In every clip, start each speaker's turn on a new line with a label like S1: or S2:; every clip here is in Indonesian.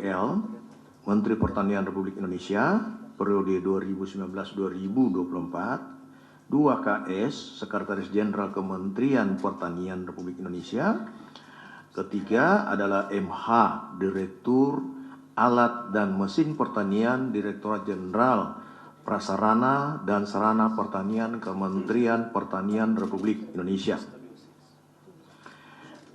S1: SYL, Menteri Pertanian Republik Indonesia, periode 2019-2024, 2 KS, Sekretaris Jenderal Kementerian Pertanian Republik Indonesia, ketiga adalah MH, Direktur Alat dan Mesin Pertanian, Direktorat Jenderal Prasarana dan Sarana Pertanian, Kementerian Pertanian Republik Indonesia.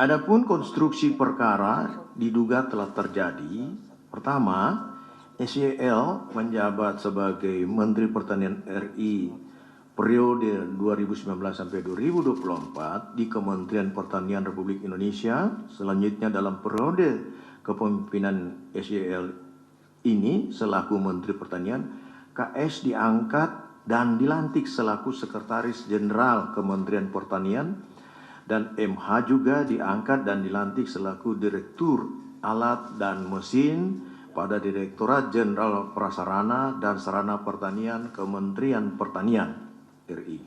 S1: Adapun konstruksi perkara diduga telah terjadi. Pertama, SYL menjabat sebagai Menteri Pertanian RI periode 2019 sampai 2024 di Kementerian Pertanian Republik Indonesia. Selanjutnya dalam periode kepemimpinan SYL ini selaku Menteri Pertanian, KS diangkat dan dilantik selaku Sekretaris Jenderal Kementerian Pertanian, dan MH juga diangkat dan dilantik selaku Direktur Alat dan Mesin pada Direktorat Jenderal Prasarana dan Sarana Pertanian Kementerian Pertanian RI.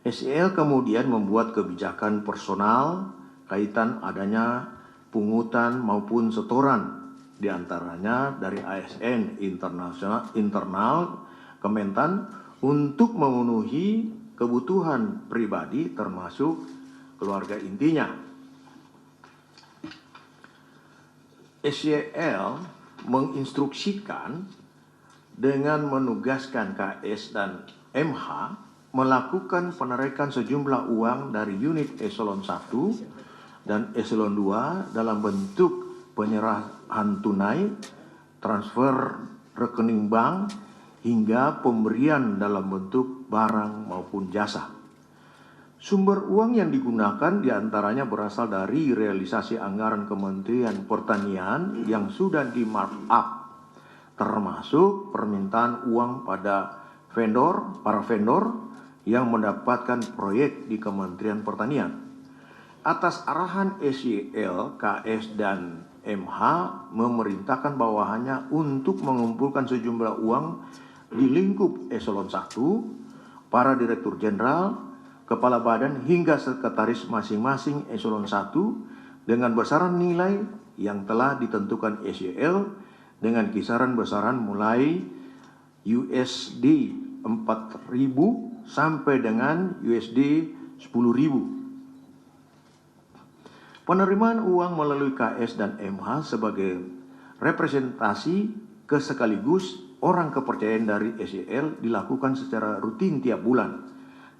S1: SYL kemudian membuat kebijakan personal kaitan adanya pungutan maupun setoran, diantaranya dari ASN internal Kementan untuk memenuhi kebutuhan pribadi termasuk keluarga intinya. SYL menginstruksikan dengan menugaskan KS dan MH melakukan penarikan sejumlah uang dari unit eselon 1 dan eselon 2 dalam bentuk penyerahan tunai, transfer rekening bank, hingga pemberian dalam bentuk barang maupun jasa. Sumber uang yang digunakan diantaranya berasal dari realisasi anggaran Kementerian Pertanian yang sudah di markup, termasuk permintaan uang pada para vendor yang mendapatkan proyek di Kementerian Pertanian. Atas arahan SYL, KS dan MH memerintahkan bawahannya untuk mengumpulkan sejumlah uang di lingkup eselon 1, para direktur jenderal, kepala badan hingga sekretaris masing-masing eselon 1 dengan besaran nilai yang telah ditentukan SYL dengan kisaran besaran mulai USD 4.000 sampai dengan USD 10.000. Penerimaan uang melalui KS dan MH sebagai representasi sekaligus orang kepercayaan dari SYL dilakukan secara rutin tiap bulan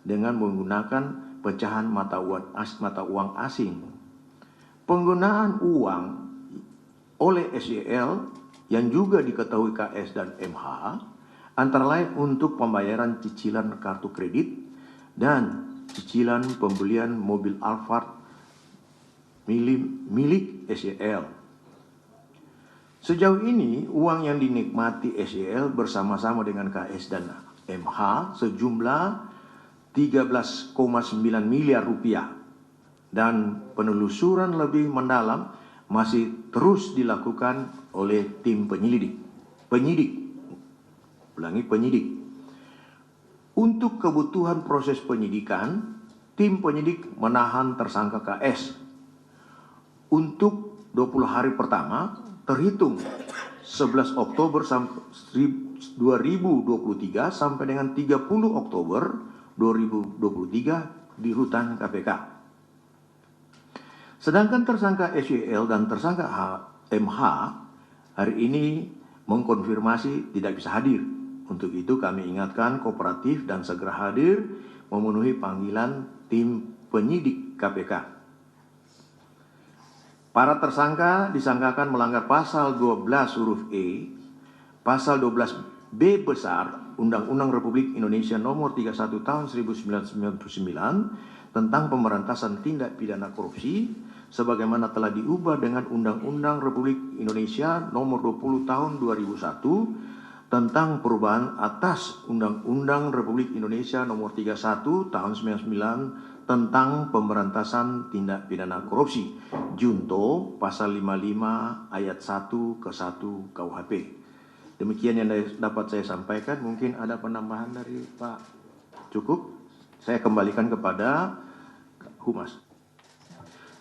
S1: dengan menggunakan pecahan mata uang asing. Penggunaan uang oleh SYL yang juga diketahui KS dan MH antara lain untuk pembayaran cicilan kartu kredit dan cicilan pembelian mobil Alphard milik SYL. Sejauh ini uang yang dinikmati SYL bersama-sama dengan KS dan MH sejumlah 13,9 miliar rupiah, dan penelusuran lebih mendalam masih terus dilakukan oleh tim penyidik. Untuk kebutuhan proses penyidikan, tim penyidik menahan tersangka KS untuk 20 hari pertama terhitung 11 Oktober 2023 sampai dengan 30 Oktober 2023 di rutan KPK. Sedangkan tersangka SYL dan tersangka MH hari ini mengkonfirmasi tidak bisa hadir. Untuk itu kami ingatkan kooperatif dan segera hadir memenuhi panggilan tim penyidik KPK. Para tersangka disangkakan melanggar pasal 12 huruf E, pasal 12B besar Undang-Undang Republik Indonesia Nomor 31 Tahun 1999 tentang pemberantasan tindak pidana korupsi sebagaimana telah diubah dengan Undang-Undang Republik Indonesia Nomor 20 Tahun 2001 tentang perubahan atas Undang-Undang Republik Indonesia Nomor 31 Tahun 1999 tentang pemberantasan tindak pidana korupsi, Junto pasal 55 ayat 1 ke 1 KUHP. Demikian yang dapat saya sampaikan. Mungkin ada penambahan dari Pak? Cukup? Saya kembalikan kepada Humas.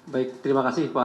S2: Baik, terima kasih Pak.